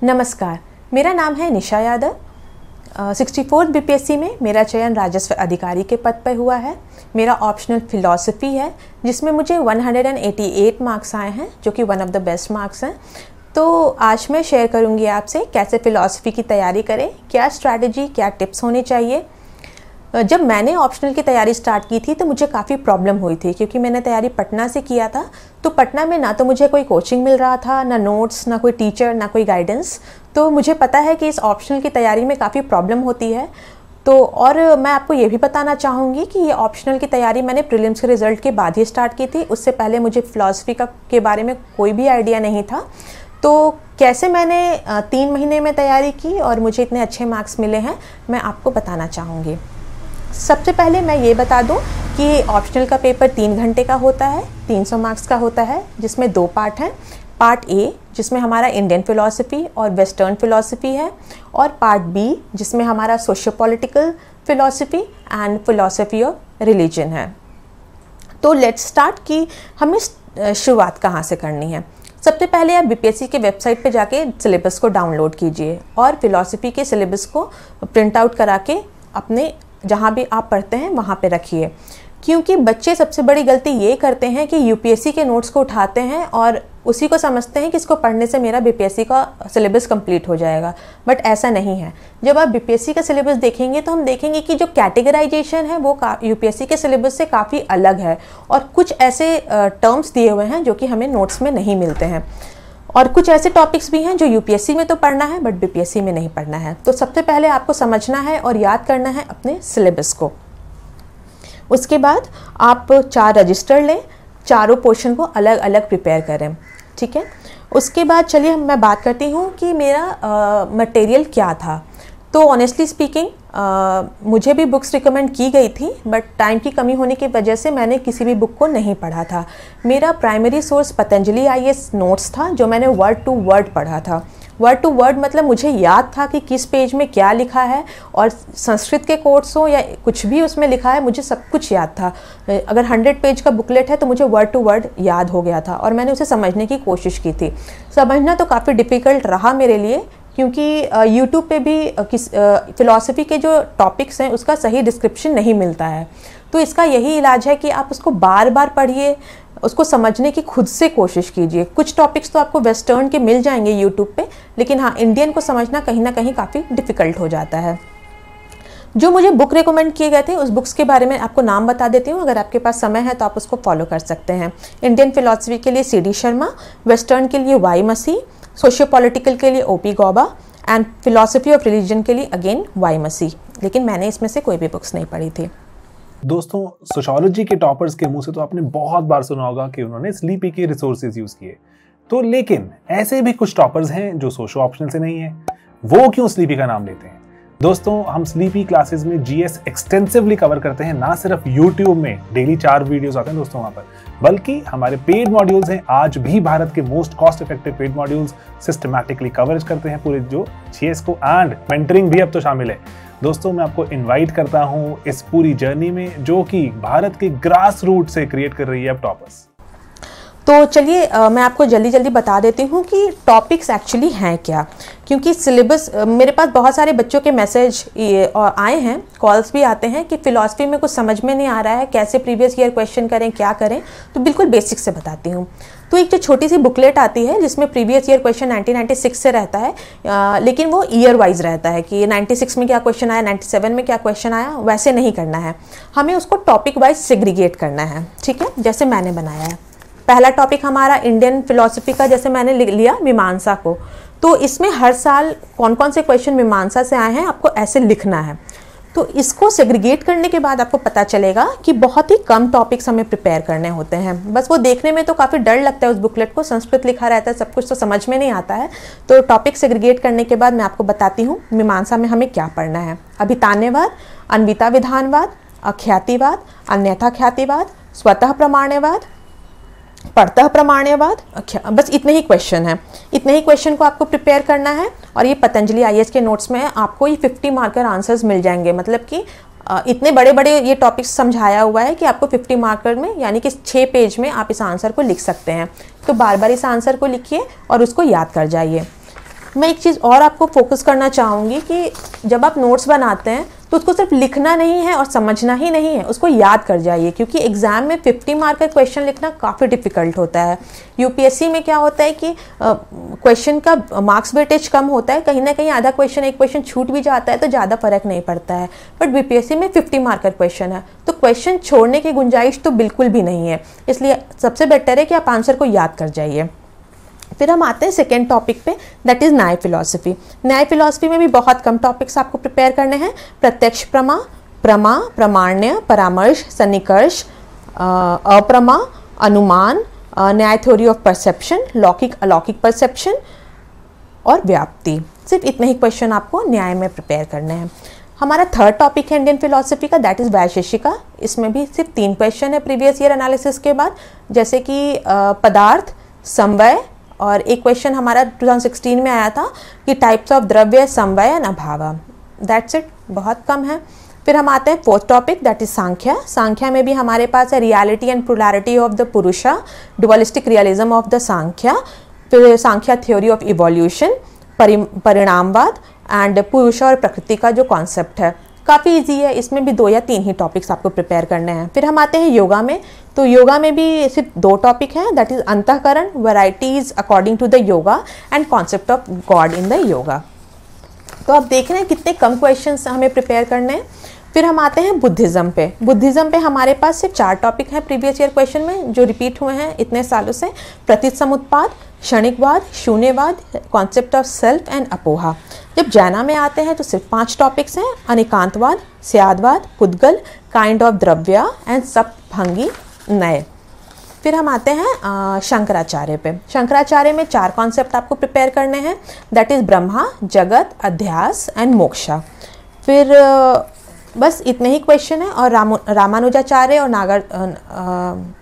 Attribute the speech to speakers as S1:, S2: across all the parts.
S1: नमस्कार, मेरा नाम है निशा यादव। 64 बीपीएससी में मेरा चयन राजस्व अधिकारी के पद पर हुआ है। मेरा ऑप्शनल फ़िलॉसफ़ी है जिसमें मुझे 188 मार्क्स आए हैं, जो कि one of the best marks हैं। तो आज मैं शेयर करूंगी आपसे कैसे फ़िलॉसफ़ी की तैयारी करें, क्या स्ट्रैटेजी, क्या टिप्स होने चाहिए। जब मैंने ऑप्शनल की तैयारी स्टार्ट की थी तो मुझे काफ़ी प्रॉब्लम हुई थी, क्योंकि मैंने तैयारी पटना से किया था। तो पटना में ना तो मुझे कोई कोचिंग मिल रहा था, ना नोट्स, ना कोई टीचर, ना कोई गाइडेंस। तो मुझे पता है कि इस ऑप्शनल की तैयारी में काफ़ी प्रॉब्लम होती है। तो और मैं आपको ये भी बताना चाहूँगी कि ये ऑप्शनल की तैयारी मैंने प्रीलिम्स के रिज़ल्ट के बाद ही स्टार्ट की थी। उससे पहले मुझे फ़िलॉसफ़ी के बारे में कोई भी आइडिया नहीं था। तो कैसे मैंने 3 महीने में तैयारी की और मुझे इतने अच्छे मार्क्स मिले हैं, मैं आपको बताना चाहूँगी। सबसे पहले मैं ये बता दूं कि ऑप्शनल का पेपर 3 घंटे का होता है, 300 मार्क्स का होता है, जिसमें 2 पार्ट हैं। पार्ट ए जिसमें हमारा इंडियन फ़िलॉसफ़ी और वेस्टर्न फ़िलॉसफ़ी है, और पार्ट बी जिसमें हमारा socio political philosophy and philosophy of religion है। तो लेट्स स्टार्ट कि हमें शुरुआत कहाँ से करनी है। सबसे पहले आप बीपीएससी के वेबसाइट पे जाके सिलेबस को डाउनलोड कीजिए और फ़िलॉसफ़ी के सिलेबस को प्रिंट आउट करा के अपने जहाँ भी आप पढ़ते हैं वहाँ पे रखिए। क्योंकि बच्चे सबसे बड़ी गलती ये करते हैं कि यूपीएससी के नोट्स को उठाते हैं और उसी को समझते हैं कि इसको पढ़ने से मेरा बीपीएससी का सिलेबस कंप्लीट हो जाएगा, बट ऐसा नहीं है। जब आप बीपीएससी का सिलेबस देखेंगे तो हम देखेंगे कि जो कैटेगराइजेशन है वो यूपीएससी के सिलेबस से काफ़ी अलग है, और कुछ ऐसे टर्म्स दिए हुए हैं जो कि हमें नोट्स में नहीं मिलते हैं, और कुछ ऐसे टॉपिक्स भी हैं जो यूपीएससी में तो पढ़ना है बट बीपीएससी में नहीं पढ़ना है। तो सबसे पहले आपको समझना है और याद करना है अपने सिलेबस को। उसके बाद आप 4 रजिस्टर लें, चारों पोर्शन को अलग अलग प्रिपेयर करें, ठीक है। उसके बाद चलिए मैं बात करती हूँ कि मेरा मटेरियल क्या था। तो ऑनेस्टली स्पीकिंग मुझे भी बुक्स रिकमेंड की गई थी, बट टाइम की कमी होने की वजह से मैंने किसी भी बुक को नहीं पढ़ा था। मेरा primary source Patanjali IAS notes था, जो मैंने वर्ड टू वर्ड पढ़ा था। वर्ड टू वर्ड मतलब मुझे याद था कि किस पेज में क्या लिखा है, और संस्कृत के कोट्स हो या कुछ भी उसमें लिखा है, मुझे सब कुछ याद था। अगर 100 पेज का बुकलेट है तो मुझे वर्ड टू वर्ड याद हो गया था, और मैंने उसे समझने की कोशिश की थी। समझना तो काफ़ी डिफ़िकल्ट रहा मेरे लिए, क्योंकि यूट्यूब पे भी फ़िलॉसफ़ी के जो टॉपिक्स हैं उसका सही डिस्क्रिप्शन नहीं मिलता है। तो इसका यही इलाज है कि आप उसको बार बार पढ़िए, उसको समझने की खुद से कोशिश कीजिए। कुछ टॉपिक्स तो आपको वेस्टर्न के मिल जाएंगे यूट्यूब पे, लेकिन हाँ, इंडियन को समझना कहीं ना कहीं काफ़ी डिफ़िकल्ट हो जाता है। जो मुझे बुक रिकमेंड किए गए थे उस बुक्स के बारे में आपको नाम बता देती हूँ, अगर आपके पास समय है तो आप उसको फॉलो कर सकते हैं। इंडियन फ़िलॉसफ़ी के लिए CD शर्मा, वेस्टर्न के लिए Y मसी, सोशियो पॉलिटिकल के लिए OP Gauba, and philosophy of religion के लिए अगेन Y मसी। लेकिन मैंने इसमें से कोई भी बुक्स नहीं पढ़ी थी।
S2: दोस्तों, सोशियोलॉजी के टॉपर्स के मुंह से तो आपने बहुत बार सुना होगा कि उन्होंने स्लीपी के रिसोर्सेज यूज किए। तो लेकिन ऐसे भी कुछ टॉपर्स हैं जो सोशो ऑप्शनल से नहीं है। वो क्यों स्लीपी का नाम लेते हैं? दोस्तों, हम स्लीपी क्लासेस में जीएस एक्सटेंसिवली कवर करते हैं। ना सिर्फ यूट्यूब में डेली 4 वीडियोस आते हैं दोस्तों वहां पर, बल्कि हमारे पेड मॉड्यूल्स हैं। आज भी भारत के most cost effective paid modules systematically coverage करते हैं पूरे जो जीएस को, एंड मेंटरिंग भी अब तो शामिल है। दोस्तों, मैं आपको इनवाइट करता हूं इस पूरी जर्नी में, जो कि भारत के ग्रास रूट से क्रिएट कर रही है अब टॉपर्स।
S1: तो चलिए मैं आपको जल्दी जल्दी बता देती हूँ कि टॉपिक्स एक्चुअली हैं क्या। क्योंकि सिलेबस, मेरे पास बहुत सारे बच्चों के मैसेज आए हैं, कॉल्स भी आते हैं कि फ़िलॉसफ़ी में कुछ समझ में नहीं आ रहा है, कैसे प्रीवियस ईयर क्वेश्चन करें, क्या करें। तो बिल्कुल बेसिक से बताती हूँ। तो एक जो छोटी सी बुकलेट आती है जिसमें प्रीवियस ईयर क्वेश्चन 1996 से रहता है, लेकिन वो ईयर वाइज रहता है कि 96 में क्या क्वेश्चन आया, 97 में क्या क्वेश्चन आया, वैसे नहीं करना है। हमें उसको टॉपिक वाइज सेग्रीगेट करना है, ठीक है, जैसे मैंने बनाया है। पहला टॉपिक हमारा इंडियन फ़िलॉसफ़ी का, जैसे मैंने लिया मीमांसा को। तो इसमें हर साल कौन कौन से क्वेश्चन मीमांसा से आए हैं आपको ऐसे लिखना है। तो इसको सेग्रीगेट करने के बाद आपको पता चलेगा कि बहुत ही कम टॉपिक्स हमें प्रिपेयर करने होते हैं। बस वो देखने में तो काफ़ी डर लगता है उस बुकलेट को, संस्कृत लिखा रहता है, सब कुछ तो समझ में नहीं आता है। तो टॉपिक सेग्रीगेट करने के बाद मैं आपको बताती हूँ मीमांसा में हमें क्या पढ़ना है। अभितान्यवाद, अन्विता विधानवाद, अख्यातिवाद, अन्यथा ख्यातिवाद, स्वतः प्रमाण्यवाद, पढ़ता प्रमाण्यवाद, बस इतने ही क्वेश्चन हैं। इतने ही क्वेश्चन को आपको प्रिपेयर करना है, और ये पतंजलि आईएएस के नोट्स में आपको ये 50 मार्कर आंसर्स मिल जाएंगे। मतलब कि इतने बड़े बड़े ये टॉपिक्स समझाया हुआ है कि आपको 50 मार्कर में, यानी कि 6 पेज में आप इस आंसर को लिख सकते हैं। तो बार बार इस आंसर को लिखिए और उसको याद कर जाइए। मैं एक चीज़ और आपको फोकस करना चाहूँगी कि जब आप नोट्स बनाते हैं तो उसको सिर्फ लिखना नहीं है और समझना ही नहीं है, उसको याद कर जाइए, क्योंकि एग्ज़ाम में 50 मार्क का क्वेश्चन लिखना काफ़ी डिफ़िकल्ट होता है। यूपीएससी में क्या होता है कि क्वेश्चन का मार्क्स वेटेज कम होता है, कहीं ना कहीं आधा क्वेश्चन एक क्वेश्चन छूट भी जाता है तो ज़्यादा फर्क नहीं पड़ता है, बट बीपीएससी में 50 मार्क का क्वेश्चन है तो क्वेश्चन छोड़ने की गुंजाइश तो बिल्कुल भी नहीं है। इसलिए सबसे बेटर है कि आप आंसर को याद कर जाइए। फिर हम आते हैं सेकेंड टॉपिक पे, दैट इज़ न्याय फिलॉसफी। न्याय फिलॉसफी में भी बहुत कम टॉपिक्स आपको प्रिपेयर करने हैं। प्रत्यक्ष प्रमा, प्रमा, प्रामाण्य, परामर्श, सन्निकर्ष, अप्रमा, अनुमान, न्याय थ्योरी ऑफ परसेप्शन, लौकिक अलौकिक परसेप्शन और व्याप्ति। सिर्फ इतने ही क्वेश्चन आपको न्याय में प्रिपेयर करने हैं। हमारा थर्ड टॉपिक है इंडियन फिलॉसफी का, दैट इज़ वैशेषिका। इसमें भी सिर्फ 3 क्वेश्चन है प्रीवियस ईयर एनालिसिस के बाद, जैसे कि पदार्थ, समवाय, और एक क्वेश्चन हमारा 2016 में आया था कि टाइप्स ऑफ द्रव्य, समवाय एंड अभाव। दैट्स इट, बहुत कम है। फिर हम आते हैं fourth topic, that is Samkhya. Samkhya में भी हमारे पास है reality and plurality of the Purusha, dualistic realism of the Samkhya, फिर सांख्या थ्योरी ऑफ इवोल्यूशन, परिणामवाद एंड पुरुषा और प्रकृति का जो कॉन्सेप्ट है, काफ़ी इजी है। इसमें भी 2 या 3 ही टॉपिक्स आपको प्रिपेयर करने हैं। फिर हम आते हैं योगा में, तो योगा में भी सिर्फ 2 टॉपिक हैं, दैट इज अंतःकरण, varieties according to the yoga and concept of God in the yoga. तो आप देख रहे हैं कितने कम क्वेश्चंस हमें प्रिपेयर करने हैं। फिर हम आते हैं बुद्धिज़्म पे। बुद्धिज़्म पे हमारे पास सिर्फ 4 टॉपिक हैं प्रीवियस ईयर क्वेश्चन में जो रिपीट हुए हैं इतने सालों से। प्रतीत समुत्पाद, क्षणिकवाद, शून्यवाद, कॉन्सेप्ट ऑफ सेल्फ एंड अपोहा। जब जैना में आते हैं तो सिर्फ 5 टॉपिक्स हैं, अनेकांतवाद, स्यादवाद, पुद्गल, काइंड ऑफ द्रव्या एंड सप्तभंगी नए। फिर हम आते हैं शंकराचार्य पे। शंकराचार्य में 4 कॉन्सेप्ट आपको प्रिपेयर करने हैं, दैट इज़ ब्रह्मा, जगत, अध्यास एंड मोक्षा। फिर बस इतने ही क्वेश्चन है। और रामानुजाचार्य और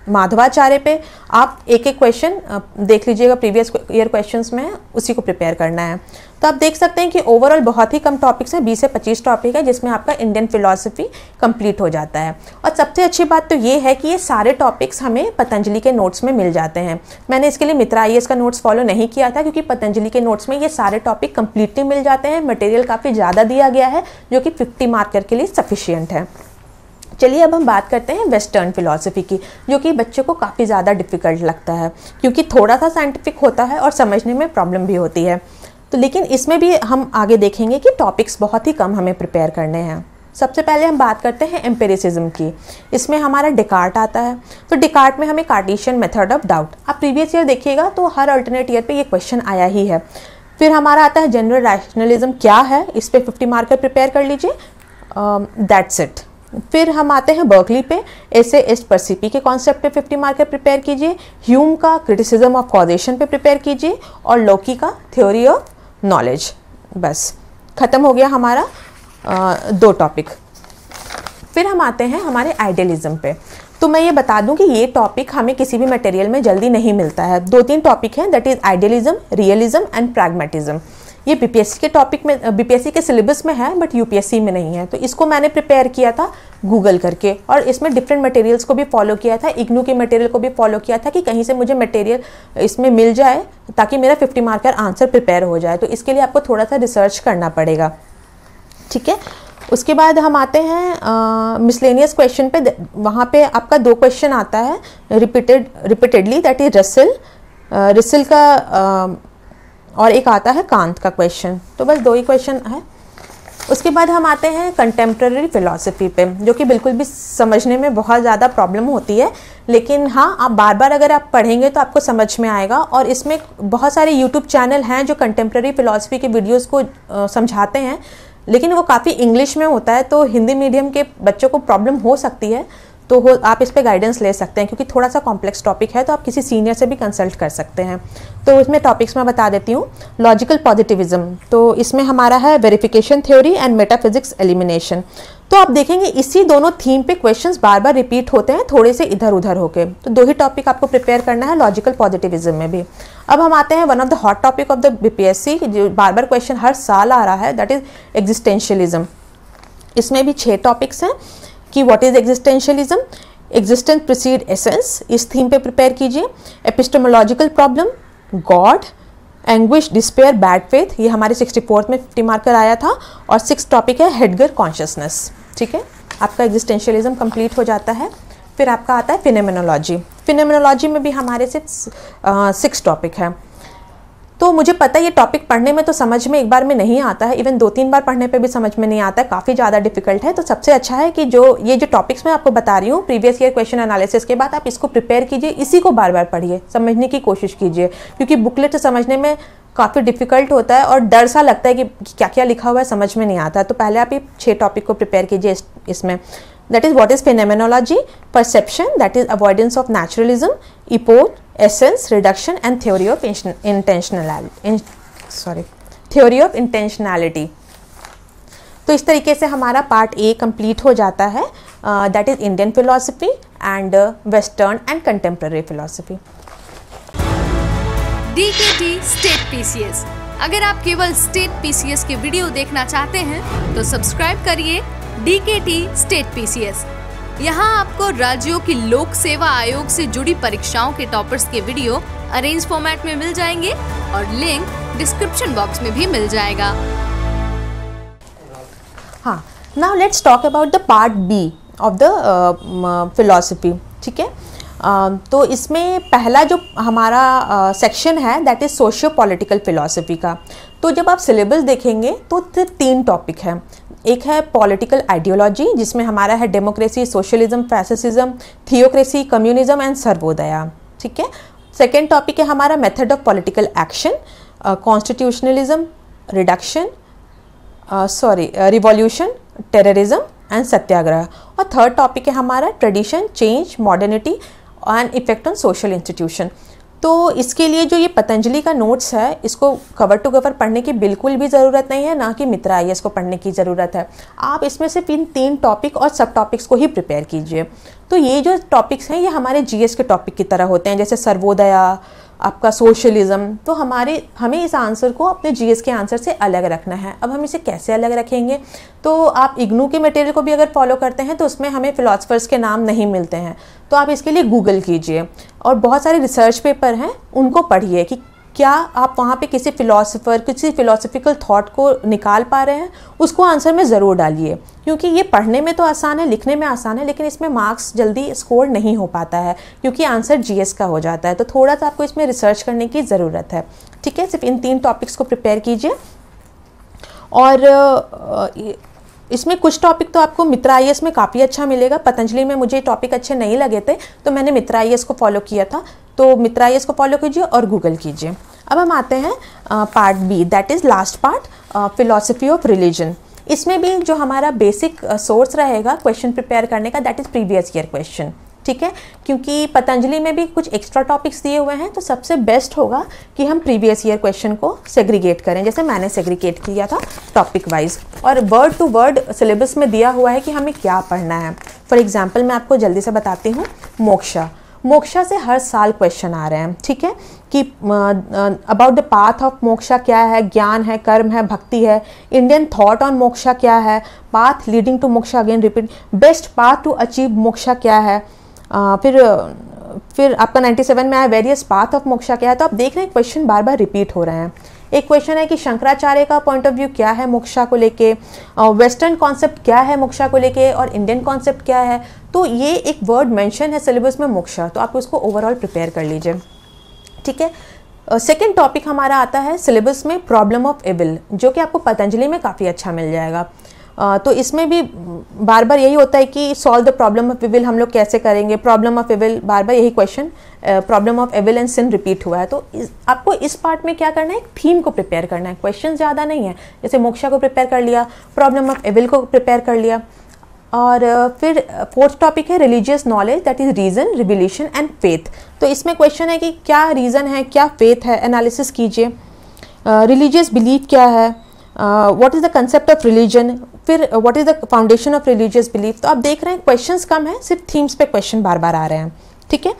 S1: माधवाचार्य पे आप एक क्वेश्चन देख लीजिएगा, प्रीवियस ईयर क्वेश्चंस में उसी को प्रिपेयर करना है। तो आप देख सकते हैं कि ओवरऑल बहुत ही कम टॉपिक्स हैं, 20 से 25 टॉपिक है जिसमें आपका इंडियन फिलॉसफी कंप्लीट हो जाता है। और सबसे अच्छी बात तो ये है कि ये सारे टॉपिक्स हमें पतंजलि के नोट्स में मिल जाते हैं। मैंने इसके लिए मित्रा IAS का नोट्स फॉलो नहीं किया था क्योंकि पतंजलि के नोट्स में ये सारे टॉपिक कंप्लीटली मिल जाते हैं। मटेरियल काफ़ी ज़्यादा दिया गया है जो कि 50 मार्कर के लिए सफिशियंट है। चलिए अब हम बात करते हैं वेस्टर्न फिलॉसफी की, जो कि बच्चों को काफ़ी ज़्यादा डिफ़िकल्ट लगता है क्योंकि थोड़ा सा साइंटिफिक होता है और समझने में प्रॉब्लम भी होती है। तो लेकिन इसमें भी हम आगे देखेंगे कि टॉपिक्स बहुत ही कम हमें प्रिपेयर करने हैं। सबसे पहले हम बात करते हैं एम्पिरिसिज्म की। इसमें हमारा डिकार्ट आता है। तो डिकार्ट में हमें कार्टेशियन मेथड ऑफ डाउट, आप प्रीवियस ईयर देखिएगा तो हर अल्टरनेट ईयर पे ये क्वेश्चन आया ही है। फिर हमारा आता है जनरल रैशनलिज्म क्या है, इस पर 50 मार्कर प्रिपेयर कर लीजिए, दैट्स इट। फिर हम आते हैं बर्कली पे, ऐसे एस्ट परसिपी के कॉन्सेप्ट पे 50 मार्कर प्रिपेयर कीजिए, ह्यूम का क्रिटिसिज्म ऑफ कॉजेशन पे प्रिपेयर कीजिए और लोकी का थ्योरी ऑफ नॉलेज। बस ख़त्म हो गया हमारा 2 टॉपिक। फिर हम आते हैं हमारे आइडियलिज्म पे। तो मैं ये बता दूं कि ये टॉपिक हमें किसी भी मटेरियल में जल्दी नहीं मिलता है। 2-3 टॉपिक हैं, that is idealism, realism and pragmatism. ये बीपीएससी के टॉपिक में, बीपीएससी के सिलेबस में है बट यूपीएससी में नहीं है। तो इसको मैंने प्रिपेयर किया था गूगल करके और इसमें डिफरेंट मटेरियल्स को भी फॉलो किया था, इग्नू के मटेरियल को भी फॉलो किया था कि कहीं से मुझे मटेरियल इसमें मिल जाए ताकि मेरा 50 मार्कर आंसर प्रिपेयर हो जाए। तो इसके लिए आपको थोड़ा सा रिसर्च करना पड़ेगा, ठीक है। उसके बाद हम आते हैं मिसलेनियस क्वेश्चन पे। वहाँ पे आपका 2 क्वेश्चन आता है रिपीटेडली, दैट इज रसेल का और एक आता है कांत का क्वेश्चन। तो बस 2 ही क्वेश्चन है। उसके बाद हम आते हैं कंटेम्प्रेरी फिलॉसफी पे, जो कि बिल्कुल भी समझने में बहुत ज़्यादा प्रॉब्लम होती है, लेकिन हाँ आप बार बार अगर आप पढ़ेंगे तो आपको समझ में आएगा। और इसमें बहुत सारे यूट्यूब चैनल हैं जो कंटेम्प्रेरी फिलॉसफी के वीडियोज़ को समझाते हैं, लेकिन वो काफ़ी इंग्लिश में होता है तो हिंदी मीडियम के बच्चों को प्रॉब्लम हो सकती है। तो आप इस पे गाइडेंस ले सकते हैं क्योंकि थोड़ा सा कॉम्प्लेक्स टॉपिक है, तो आप किसी सीनियर से भी कंसल्ट कर सकते हैं। तो इसमें टॉपिक्स मैं बता देती हूँ। लॉजिकल पॉजिटिविज्म, तो इसमें हमारा है verification theory and metaphysics elimination. तो आप देखेंगे इसी दोनों थीम पे क्वेश्चंस बार बार रिपीट होते हैं, थोड़े से इधर उधर होके। तो 2 ही टॉपिक आपको प्रिपेयर करना है लॉजिकल पॉजिटिविज्म में भी। अब हम आते हैं one of the hot topic of the BPSC, जो बार बार क्वेश्चन हर साल आ रहा है, दैट इज एग्जिस्टेंशियलिज्म। इसमें भी 6 टॉपिक्स हैं कि what is existentialism, existence preceded essence, इस थीम पे प्रिपेयर कीजिए। Epistemological problem, God, anguish, despair, bad faith, ये हमारे 64th में 50 मार्कर आया था। और 6th टॉपिक है हेडगर कॉन्शियसनेस। ठीक है, आपका एग्जिस्टेंशियलिज्म कंप्लीट हो जाता है। फिर आपका आता है फिनोमेनोलॉजी। फिनोमेनोलॉजी में भी हमारे सिर्फ 6 टॉपिक है। तो मुझे पता है ये टॉपिक पढ़ने में तो समझ में एक बार में नहीं आता है, इवन 2-3 बार पढ़ने पे भी समझ में नहीं आता है, काफ़ी ज़्यादा डिफिकल्ट है। तो सबसे अच्छा है कि ये जो टॉपिक्स मैं आपको बता रही हूँ प्रीवियस ईयर क्वेश्चन एनालिसिस के बाद, आप इसको प्रिपेयर कीजिए, इसी को बार बार पढ़िए, समझने की कोशिश कीजिए, क्योंकि बुकलेट से समझने में काफ़ी डिफिकल्ट होता है और डर सा लगता है कि क्या क्या लिखा हुआ है, समझ में नहीं आता है। तो पहले आप ये 6 टॉपिक को प्रिपेयर कीजिए इसमें। That is what is phenomenology, perception, that is avoidance of naturalism, epoch, essence, reduction and theory of intentionality. तो इस तरीके से हमारा पार्ट ए कंप्लीट हो जाता है, that is Indian philosophy and western and contemporary philosophy.
S3: DKT state PCS। अगर आप केवल स्टेट PCS के वीडियो देखना चाहते हैं तो सब्सक्राइब करिए DKT स्टेट PCS। यहाँ आपको राज्यों की लोक सेवा आयोग से जुड़ी परीक्षाओं के टॉपर्स के वीडियो अरेंज फॉर्मेट में मिल जाएंगे और लिंक डिस्क्रिप्शन बॉक्स में भी मिल जाएगा।
S1: हाँ, now let's talk about the part B of the philosophy. ठीक है, तो इसमें पहला जो हमारा सेक्शन है that is socio political philosophy का। तो जब आप सिलेबस देखेंगे तो सिर्फ 3 टॉपिक है। एक है पॉलिटिकल आइडियोलॉजी, जिसमें हमारा है democracy, socialism, fascism, theocracy, communism and Sarvodaya. ठीक है, सेकेंड टॉपिक है हमारा method of political action, constitutionalism, revolution, terrorism and satyagraha. और थर्ड टॉपिक है हमारा tradition, change, modernity and effect on social institution. तो इसके लिए जो ये पतंजलि का नोट्स है, इसको कवर टू कवर पढ़ने की बिल्कुल भी ज़रूरत नहीं है, ना कि मित्रा IAS को पढ़ने की ज़रूरत है। आप इसमें सिर्फ इन 3 टॉपिक और सब टॉपिक्स को ही प्रिपेयर कीजिए। तो ये जो टॉपिक्स हैं ये हमारे GS के टॉपिक की तरह होते हैं, जैसे सर्वोदया, आपका सोशलिज्म। तो हमें इस आंसर को अपने GS के आंसर से अलग रखना है। अब हम इसे कैसे अलग रखेंगे? तो आप इग्नू के मटेरियल को भी अगर फॉलो करते हैं तो उसमें हमें फिलोसफर्स के नाम नहीं मिलते हैं, तो आप इसके लिए गूगल कीजिए और बहुत सारे रिसर्च पेपर हैं उनको पढ़िए कि क्या आप वहाँ पे किसी फिलोसफर, किसी फिलोसफिकल थॉट को निकाल पा रहे हैं, उसको आंसर में ज़रूर डालिए। क्योंकि ये पढ़ने में तो आसान है, लिखने में आसान है, लेकिन इसमें मार्क्स जल्दी स्कोर नहीं हो पाता है क्योंकि आंसर GS का हो जाता है। तो थोड़ा सा आपको इसमें रिसर्च करने की ज़रूरत है। ठीक है, सिर्फ इन 3 टॉपिक्स को प्रिपेयर कीजिए। और इसमें कुछ टॉपिक तो आपको मित्रा IAS में काफ़ी अच्छा मिलेगा। पतंजलि में मुझे टॉपिक अच्छे नहीं लगे थे तो मैंने मित्रा IAS को फॉलो किया था, तो मित्रा IAS को फॉलो कीजिए और गूगल कीजिए। अब हम आते हैं part B, that is last part, philosophy of religion. इसमें भी जो हमारा बेसिक सोर्स रहेगा क्वेश्चन प्रिपेयर करने का, that is previous year question. ठीक है, क्योंकि पतंजलि में भी कुछ एक्स्ट्रा टॉपिक्स दिए हुए हैं, तो सबसे बेस्ट होगा कि हम प्रीवियस ईयर क्वेश्चन को सेग्रीगेट करें, जैसे मैंने सेग्रीगेट किया था टॉपिक वाइज, और वर्ड टू वर्ड सिलेबस में दिया हुआ है कि हमें क्या पढ़ना है। फॉर एग्जाम्पल मैं आपको जल्दी से बताती हूँ, मोक्षा से हर साल क्वेश्चन आ रहे हैं। ठीक है, कि about the path of moksha क्या है, ज्ञान है, कर्म है, भक्ति है, इंडियन थॉट ऑन मोक्षा क्या है, path leading to moksha, again repeat, best path to achieve moksha क्या है, फिर आपका 97 में आया वेरियस पाथ ऑफ मोक्षा क्या है। तो आप देख रहे हैं क्वेश्चन बार बार रिपीट हो रहे हैं। एक क्वेश्चन है कि शंकराचार्य का पॉइंट ऑफ व्यू क्या है मोक्षा को लेके, वेस्टर्न कॉन्सेप्ट क्या है मोक्षा को लेके, और इंडियन कॉन्सेप्ट क्या है। तो ये एक वर्ड मेंशन है सिलेबस में मोक्षा, तो आप उसको ओवरऑल प्रिपेयर कर लीजिए। ठीक है, सेकेंड टॉपिक हमारा आता है सिलेबस में प्रॉब्लम ऑफ एविल, जो कि आपको पतंजलि में काफ़ी अच्छा मिल जाएगा। तो इसमें भी बार बार यही होता है कि solve the problem of evil हम लोग कैसे करेंगे, प्रॉब्लम ऑफ एविल, बार बार यही question, problem of evil and sin repeat हुआ है। तो आपको इस पार्ट में क्या करना है, एक थीम को प्रिपेयर करना है, क्वेश्चन ज़्यादा नहीं है। जैसे मोक्षा को प्रिपेयर कर लिया, प्रॉब्लम ऑफ एविल को प्रिपेयर कर लिया, और फिर फोर्थ टॉपिक है religious knowledge, that is reason, revelation and faith. तो इसमें क्वेश्चन है कि क्या रीज़न है, क्या फेथ है, एनालिसिस कीजिए। रिलीजियस बिलीफ क्या है, what is the concept of religion, फिर what is the foundation of religious belief. तो आप देख रहे हैं क्वेश्चंस कम है, सिर्फ थीम्स पे क्वेश्चन बार बार आ रहे हैं। ठीक है,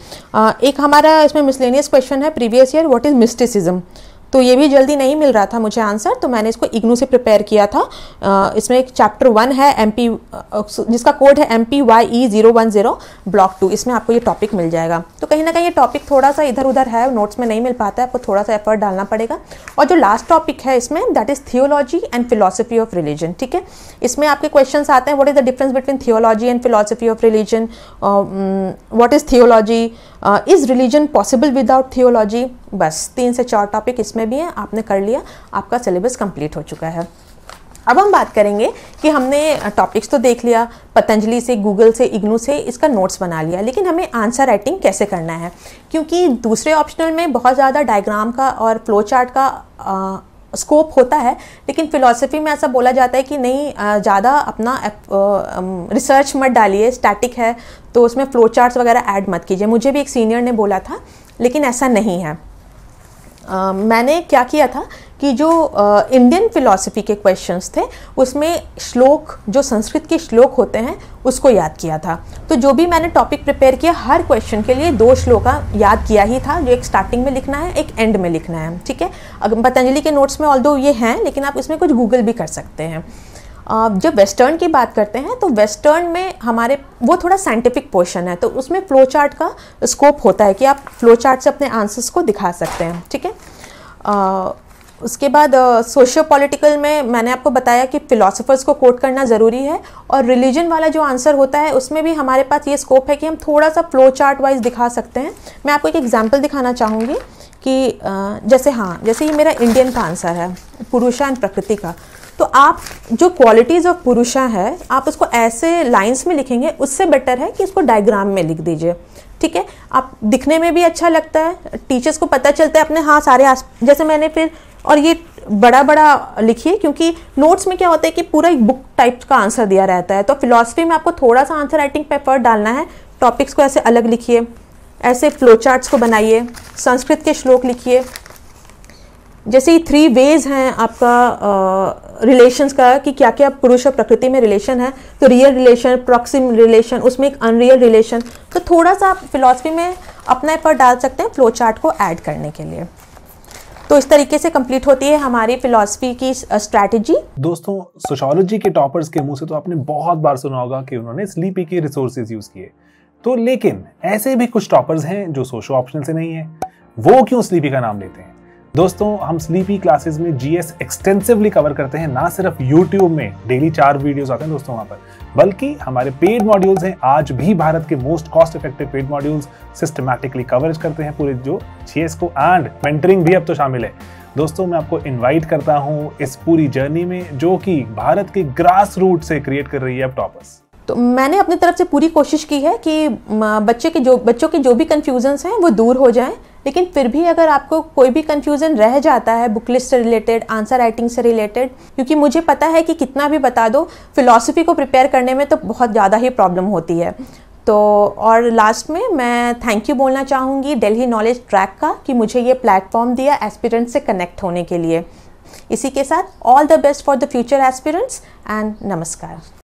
S1: एक हमारा इसमें मिसलेनियस क्वेश्चन है previous year, what is mysticism. तो ये भी जल्दी नहीं मिल रहा था मुझे आंसर, तो मैंने इसको इग्नू से प्रिपेयर किया था। इसमें एक चैप्टर 1 है MP, जिसका कोड है MPYE010 ब्लॉक 2, इसमें आपको ये टॉपिक मिल जाएगा। तो कहीं ना कहीं ये टॉपिक थोड़ा सा इधर उधर है, नोट्स में नहीं मिल पाता है, आपको थोड़ा सा एफर्ट डालना पड़ेगा। और जो लास्ट टॉपिक है इसमें, that is theology and philosophy of religion. ठीक है, इसमें आपके क्वेश्चंस आते हैं, what is the difference between theology and philosophy of religion, what is theology, is religion possible without theology. बस 3 से 4 टॉपिक इसमें भी हैं, आपने कर लिया, आपका सिलेबस कंप्लीट हो चुका है। अब हम बात करेंगे कि हमने टॉपिक्स तो देख लिया, पतंजलि से, गूगल से, इग्नू से इसका नोट्स बना लिया, लेकिन हमें आंसर राइटिंग कैसे करना है, क्योंकि दूसरे ऑप्शनल में बहुत ज़्यादा डायग्राम का और फ्लो चार्ट का स्कोप होता है, लेकिन फ़िलॉसफी में ऐसा बोला जाता है कि नहीं, ज़्यादा अपना रिसर्च मत डालिए, स्टैटिक है तो उसमें फ्लो चार्ट्स वगैरह ऐड मत कीजिए। मुझे भी एक सीनियर ने बोला था, लेकिन ऐसा नहीं है। मैंने क्या किया था कि जो इंडियन फ़िलॉसफी के क्वेश्चंस थे उसमें श्लोक, जो संस्कृत के श्लोक होते हैं उसको याद किया था। तो जो भी मैंने टॉपिक प्रिपेयर किया, हर क्वेश्चन के लिए 2 श्लोका याद किया ही था, जो एक स्टार्टिंग में लिखना है, एक एंड में लिखना है। ठीक है, अगर पतंजलि के नोट्स में ऑल्दो ये हैं, लेकिन आप इसमें कुछ गूगल भी कर सकते हैं। जब वेस्टर्न की बात करते हैं तो वेस्टर्न में हमारे वो थोड़ा साइंटिफिक पोर्शन है, तो उसमें फ्लो चार्ट का स्कोप होता है कि आप फ्लो चार्ट से अपने आंसर्स को दिखा सकते हैं। ठीक है, उसके बाद सोशियो पॉलिटिकल में मैंने आपको बताया कि फ़िलासफ़र्स को कोट करना ज़रूरी है, और रिलीजन वाला जो आंसर होता है उसमें भी हमारे पास ये स्कोप है कि हम थोड़ा सा फ्लो चार्ट वाइज दिखा सकते हैं। मैं आपको एक एग्जांपल दिखाना चाहूँगी कि जैसे ये मेरा इंडियन का आंसर है, पुरुषा एंड प्रकृति का। तो आप जो क्वालिटीज़ ऑफ पुरुषा है, आप उसको ऐसे लाइंस में लिखेंगे, उससे बेटर है कि इसको डायग्राम में लिख दीजिए। ठीक है, आप दिखने में भी अच्छा लगता है, टीचर्स को पता चलता है अपने सारे जैसे मैंने फिर, और ये बड़ा लिखिए, क्योंकि नोट्स में क्या होता है कि पूरा एक बुक टाइप का आंसर दिया रहता है। तो फिलॉसफी में आपको थोड़ा सा आंसर राइटिंग पे एफर्ट डालना है, टॉपिक्स को ऐसे अलग लिखिए, ऐसे फ्लो चार्ट्स को बनाइए, संस्कृत के श्लोक लिखिए। जैसे ही 3 वेज हैं आपका रिलेशंस का, कि क्या क्या पुरुष और प्रकृति में रिलेशन है, तो रियल रिलेशन, प्रॉक्सिम रिलेशन, उसमें एक अनरियल रिलेशन। तो थोड़ा सा आप फिलॉसफी में अपना एफर्ट डाल सकते हैं फ्लो चार्ट को ऐड करने के लिए। तो इस तरीके से कंप्लीट होती है हमारी फिलॉसफी की स्ट्रैटेजी।
S2: दोस्तों, सोशियोलॉजी के टॉपर्स के मुंह से तो आपने बहुत बार सुना होगा कि उन्होंने स्लीपी के रिसोर्सेज यूज किए, तो लेकिन ऐसे भी कुछ टॉपर्स हैं जो सोशो ऑप्शनल से नहीं है, वो क्यों स्लीपी का नाम लेते हैं? दोस्तों, हम स्लीपी क्लासेस में जीएस एक्सटेंसिवली कवर करते हैं, ना सिर्फ यूट्यूब में डेली 4 वीडियोस आते हैं दोस्तों वहां पर, बल्कि हमारे पेड मॉड्यूल्स हैं। आज भी भारत के most cost effective paid modules systematically coverage करते हैं पूरे जो जीएस को, एंड मेंटरिंग भी अब तो शामिल है। दोस्तों, मैं आपको इन्वाइट करता हूं इस पूरी जर्नी में, जो कि भारत के ग्रास रूट से क्रिएट कर रही है अब टॉपर्स।
S1: तो मैंने अपनी तरफ से पूरी कोशिश की है कि बच्चों के जो भी कन्फ्यूजन्स हैं वो दूर हो जाएं, लेकिन फिर भी अगर आपको कोई भी कन्फ्यूज़न रह जाता है बुक लिस्ट से रिलेटेड, आंसर राइटिंग से रिलेटेड, क्योंकि मुझे पता है कि कितना भी बता दो, फिलॉसफी को प्रिपेयर करने में तो बहुत ज़्यादा ही प्रॉब्लम होती है। तो और लास्ट में मैं थैंक यू बोलना चाहूँगी दिल्ली नॉलेज ट्रैक का, कि मुझे ये प्लेटफॉर्म दिया एस्पिरेंट से कनेक्ट होने के लिए। इसी के साथ all the best for the future aspirants and नमस्कार।